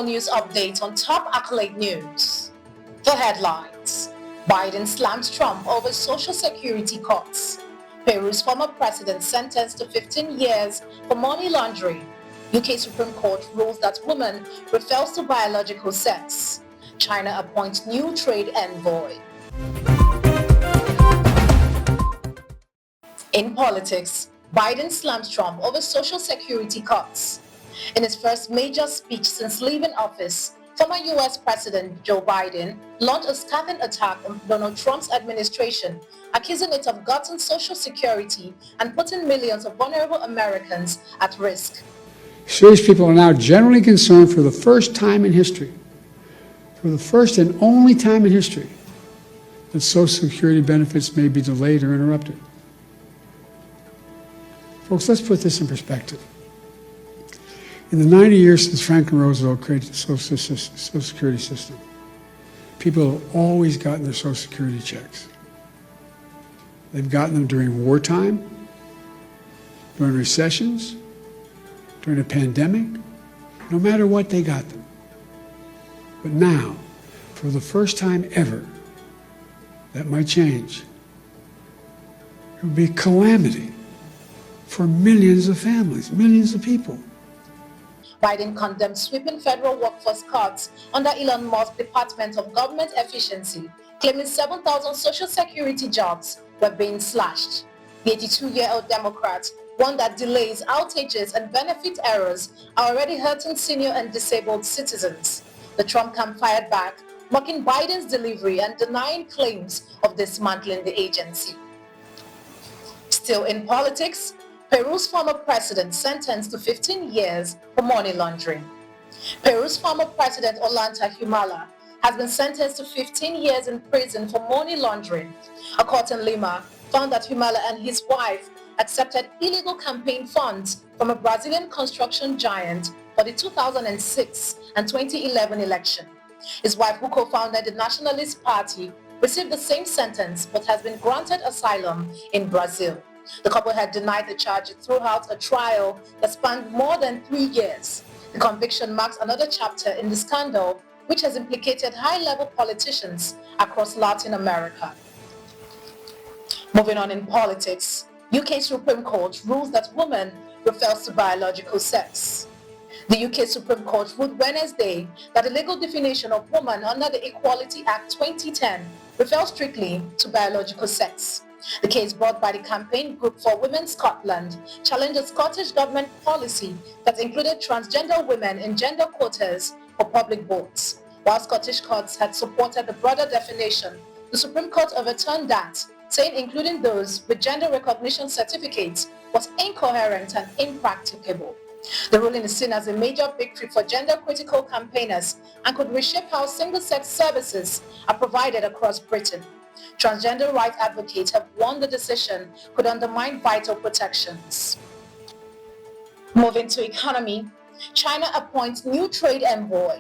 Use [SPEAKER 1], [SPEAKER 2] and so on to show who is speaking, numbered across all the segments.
[SPEAKER 1] news update on top accolade news. The headlines: Biden slams Trump over social security cuts. Peru's former president sentenced to 15 years for money laundering. UK Supreme Court rules that woman refers to biological sex. China appoints new trade envoy. In politics, Biden slams Trump over social security cuts. In his first major speech since leaving office, former U.S. President Joe Biden launched a scathing attack on Donald Trump's administration, accusing it of gutting Social Security and putting millions of vulnerable Americans at risk.
[SPEAKER 2] Serious people are now generally concerned for the first time in history, for the first and only time in history, that Social Security benefits may be delayed or interrupted. Folks, let's put this in perspective. In the 90 years since Franklin Roosevelt created the Social Security system, people have always gotten their Social Security checks. They've gotten them during wartime, during recessions, during a pandemic. No matter what, they got them. But now, for the first time ever, that might change. It would be a calamity for millions of families, millions of people.
[SPEAKER 1] Biden condemned sweeping federal workforce cuts under Elon Musk's Department of Government Efficiency, claiming 7,000 Social Security jobs were being slashed. The 82-year-old Democrat warned that delays, outages, and benefit errors are already hurting senior and disabled citizens. The Trump camp fired back, mocking Biden's delivery and denying claims of dismantling the agency. Still in politics, Peru's former president sentenced to 15 years for money laundering. Peru's former president Ollanta Humala has been sentenced to 15 years in prison for money laundering. A court in Lima found that Humala and his wife accepted illegal campaign funds from a Brazilian construction giant for the 2006 and 2011 election. His wife, who co-founded the Nationalist Party, received the same sentence but has been granted asylum in Brazil. The couple had denied the charge throughout a trial that spanned more than 3 years. The conviction marks another chapter in the scandal, which has implicated high-level politicians across Latin America. Moving on in politics, UK Supreme Court rules that woman refers to biological sex. The UK Supreme Court ruled Wednesday that the legal definition of woman under the Equality Act 2010 refers strictly to biological sex. The case brought by the Campaign Group for Women Scotland challenged a Scottish government policy that included transgender women in gender quotas for public boards. While Scottish courts had supported the broader definition, the Supreme Court overturned that, saying including those with gender recognition certificates was incoherent and impracticable. The ruling is seen as a major victory for gender-critical campaigners and could reshape how single-sex services are provided across Britain. Transgender rights advocates have warned the decision could undermine vital protections. Moving to economy, China appoints new trade envoy.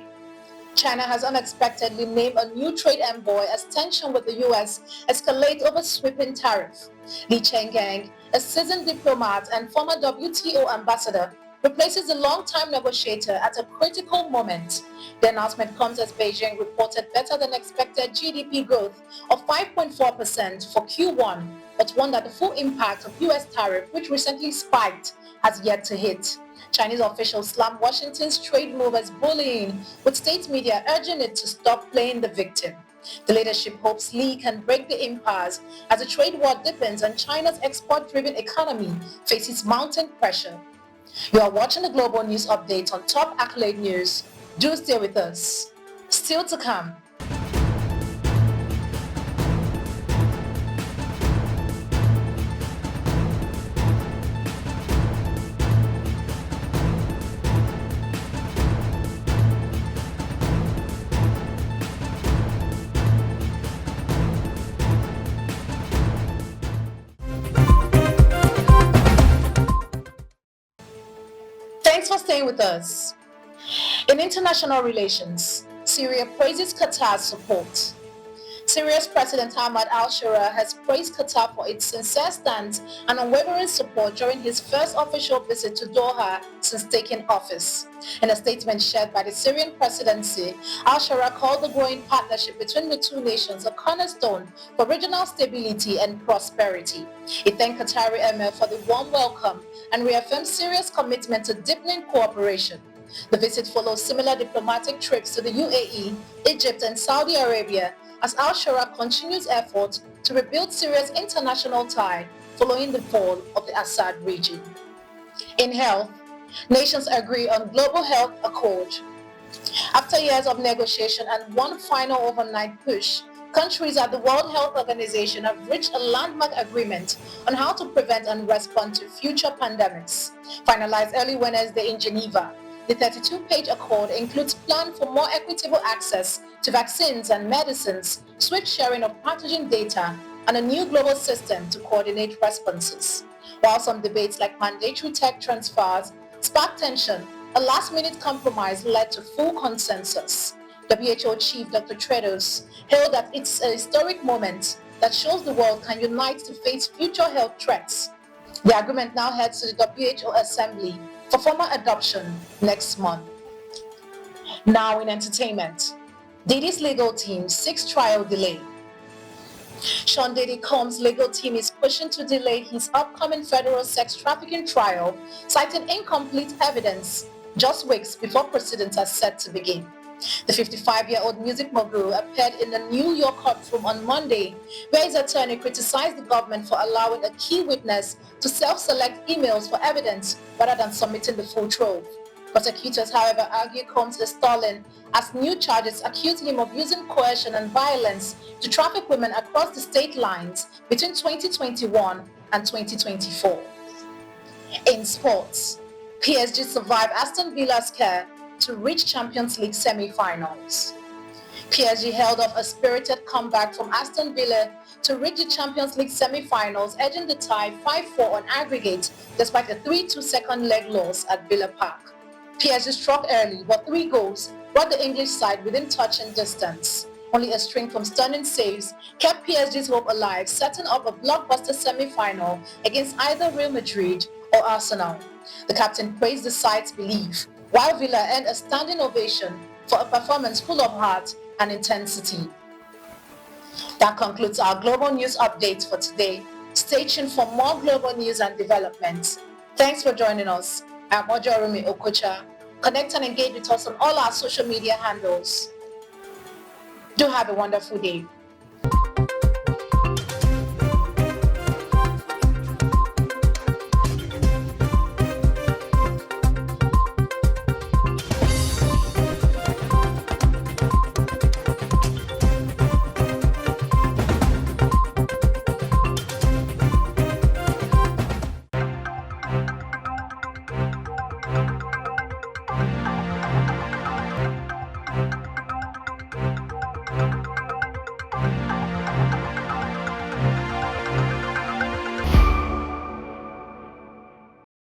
[SPEAKER 1] China has unexpectedly named a new trade envoy as tension with the US escalates over sweeping tariff. Li Chenggang, a seasoned diplomat and former WTO ambassador, replaces the long-time negotiator at a critical moment. The announcement comes as Beijing reported better than expected GDP growth of 5.4% for Q1, but warned that the full impact of US tariff, which recently spiked, has yet to hit. Chinese officials slammed Washington's trade move as bullying, with state media urging it to stop playing the victim. The leadership hopes Li can break the impasse as the trade war deepens and China's export-driven economy faces mounting pressure. You are watching the Global News Update on Top Accolade News. Do stay with us. Still to come. Thanks for staying with us. In international relations, Syria praises Qatar's support. Syria's President Ahmad al-Shara has praised Qatar for its sincere stance and unwavering support during his first official visit to Doha since taking office. In a statement shared by the Syrian presidency, al-Shara called the growing partnership between the two nations a cornerstone for regional stability and prosperity. He thanked Qatari Emir for the warm welcome and reaffirmed Syria's commitment to deepening cooperation. The visit follows similar diplomatic trips to the UAE, Egypt, and Saudi Arabia as al-Shara continues efforts to rebuild Syria's international tie following the fall of the Assad regime. In health, nations agree on global health accord. After years of negotiation and one final overnight push, countries at the World Health Organization have reached a landmark agreement on how to prevent and respond to future pandemics. Finalized early Wednesday in Geneva, the 32-page accord includes plans for more equitable access to vaccines and medicines, swift sharing of pathogen data, and a new global system to coordinate responses. While some debates like mandatory tech transfers sparked tension, a last-minute compromise led to full consensus. WHO Chief Dr. Tedros hailed that it's a historic moment that shows the world can unite to face future health threats. The agreement now heads to the WHO Assembly for formal adoption next month. Now in entertainment, Diddy's legal team seeks trial delay. Sean Diddy Combs' legal team is pushing to delay his upcoming federal sex trafficking trial, citing incomplete evidence just weeks before proceedings are set to begin. The 55-year-old music mogul appeared in the New York courtroom on Monday, where his attorney criticized the government for allowing a key witness to self-select emails for evidence rather than submitting the full trove. Prosecutors, however, argue Combs is stalling as new charges accuse him of using coercion and violence to traffic women across the state lines between 2021 and 2024. In sports, PSG survived Aston Villa's scare to reach Champions League semi-finals. PSG held off a spirited comeback from Aston Villa to reach the Champions League semi-finals, edging the tie 5-4 on aggregate despite a 3-2 second leg loss at Villa Park. PSG struck early, but 3 goals brought the English side within touching distance. Only a string from stunning saves kept PSG's hope alive, setting up a blockbuster semi-final against either Real Madrid or Arsenal. The captain praised the side's belief, while Villa earned a standing ovation for a performance full of heart and intensity. That concludes our global news update for today. Stay tuned for more global news and developments. Thanks for joining us. I'm Ojorumi Okocha. Connect and engage with us on all our social media handles. Do have a wonderful day.